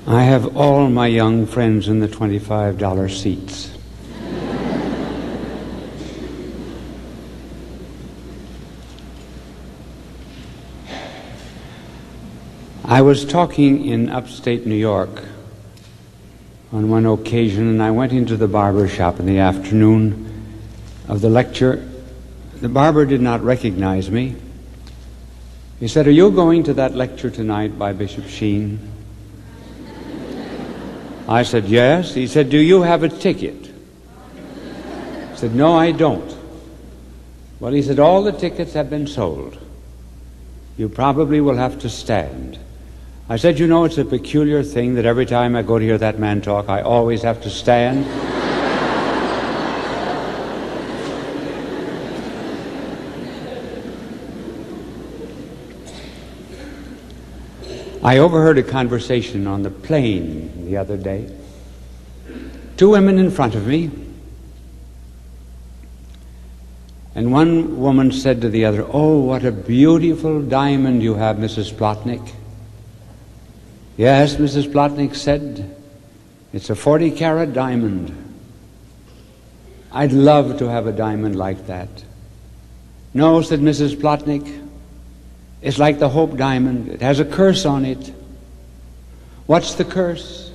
I have all my young friends in the $25 seats. I was talking in upstate New York on one occasion, and I went into the barber shop in the afternoon of the lecture. The barber did not recognize me. He said, "Are you going to that lecture tonight by Bishop Sheen?" I said, "Yes." He said, "Do you have a ticket?" I said, "No, I don't." Well, he said, "All the tickets have been sold. You probably will have to stand." I said, "You know, it's a peculiar thing that every time I go to hear that man talk, I always have to stand." I overheard a conversation on the plane the other day. Two women in front of me, and one woman said to the other, "Oh, what a beautiful diamond you have, Mrs. Plotnick." "Yes," Mrs. Plotnick said, "it's a 40-carat diamond. I'd love to have a diamond like that." "No," said Mrs. Plotnick, "it's like the Hope diamond. It has a curse on it." "What's the curse?"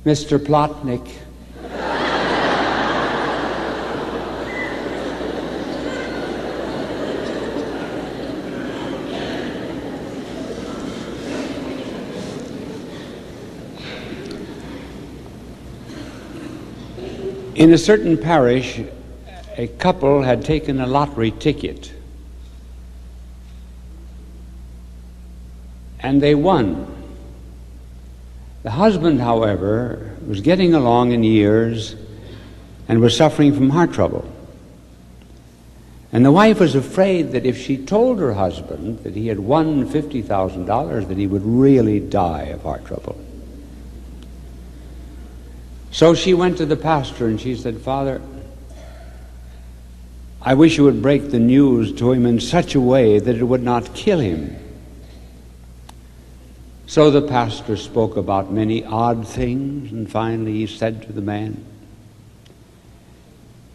"Mr. Plotnick." In a certain parish, a couple had taken a lottery ticket, and they won. The husband, however, was getting along in years and was suffering from heart trouble. And the wife was afraid that if she told her husband that he had won $50,000, that he would really die of heart trouble. So she went to the pastor and she said, "Father, I wish you would break the news to him in such a way that it would not kill him." So the pastor spoke about many odd things, and finally he said to the man,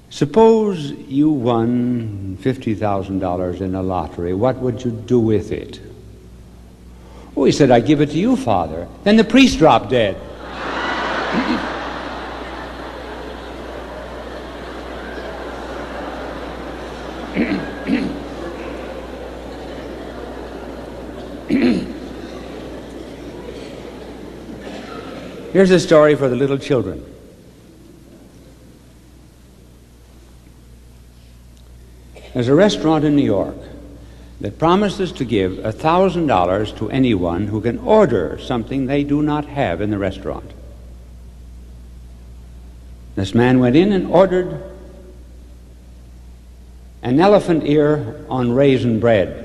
"Suppose you won $50,000 in a lottery, what would you do with it?" "Oh," he said, "I'd give it to you, Father." Then the priest dropped dead. Here's a story for the little children. There's a restaurant in New York that promises to give $1,000 to anyone who can order something they do not have in the restaurant. This man went in and ordered an elephant ear on raisin bread.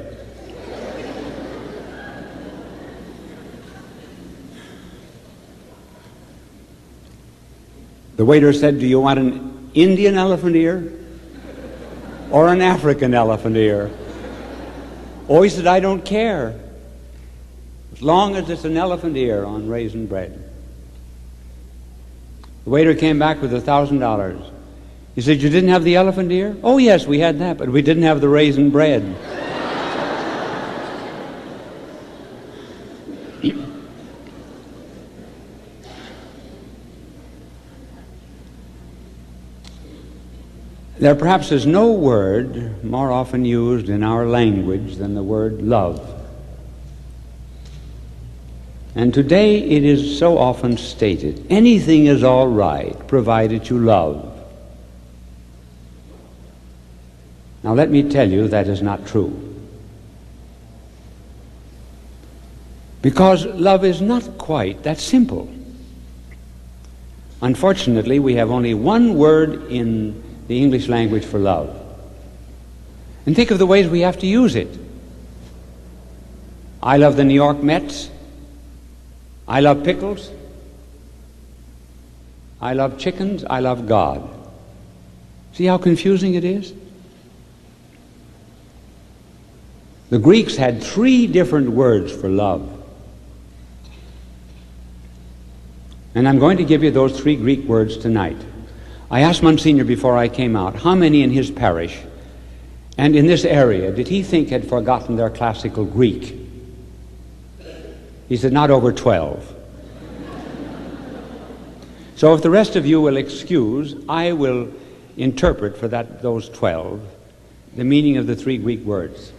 The waiter said, "Do you want an Indian elephant ear or an African elephant ear?" Oh, he said, "I don't care, as long as it's an elephant ear on raisin bread." The waiter came back with $1,000. He said, "You didn't have the elephant ear?" "Oh, yes, we had that, but we didn't have the raisin bread." There perhaps is no word more often used in our language than the word love. And today it is so often stated, anything is all right provided you love. Now let me tell you that is not true. Because love is not quite that simple. Unfortunately, we have only one word in the English language for love. And think of the ways we have to use it. I love the New York Mets. I love pickles. I love chickens. I love God. See how confusing it is? The Greeks had 3 different words for love. And I'm going to give you those three Greek words tonight. I asked Monsignor before I came out, how many in his parish and in this area did he think had forgotten their classical Greek? He said, not over 12. So if the rest of you will excuse, I will interpret for those 12 the meaning of the three Greek words.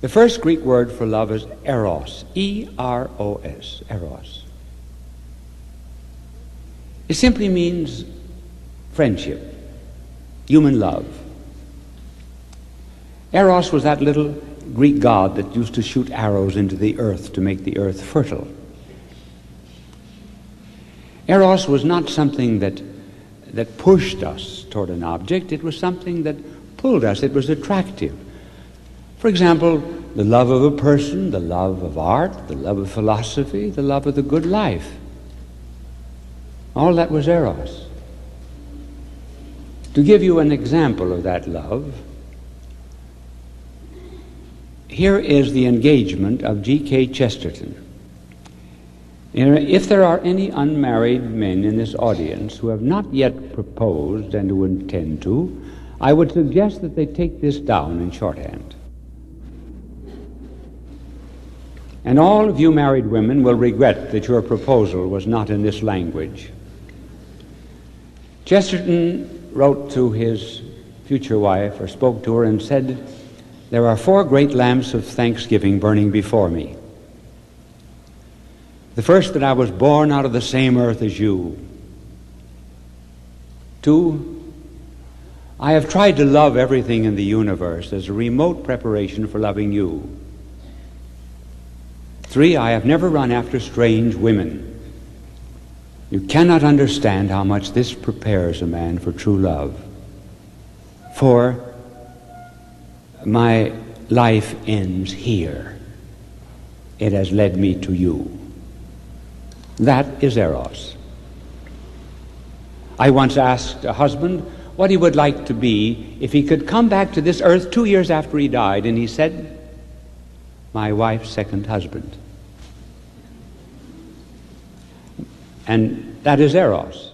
The first Greek word for love is eros, E-R-O-S, eros. It simply means friendship, human love. Eros was that little Greek god that used to shoot arrows into the earth to make the earth fertile. Eros was not something that pushed us toward an object. It was something that pulled us. It was attractive. For example, the love of a person, the love of art, the love of philosophy, the love of the good life. All that was eros. To give you an example of that love, here is the engagement of G.K. Chesterton. If there are any unmarried men in this audience who have not yet proposed and who intend to, I would suggest that they take this down in shorthand. And all of you married women will regret that your proposal was not in this language. Chesterton wrote to his future wife, or spoke to her, and said, "There are 4 great lamps of thanksgiving burning before me. The first, that I was born out of the same earth as you. 2, I have tried to love everything in the universe as a remote preparation for loving you. 3, I have never run after strange women. You cannot understand how much this prepares a man for true love. 4, my life ends here. It has led me to you." That is eros. I once asked a husband what he would like to be if he could come back to this earth 2 years after he died, and he said, "My wife's second husband." And that is eros.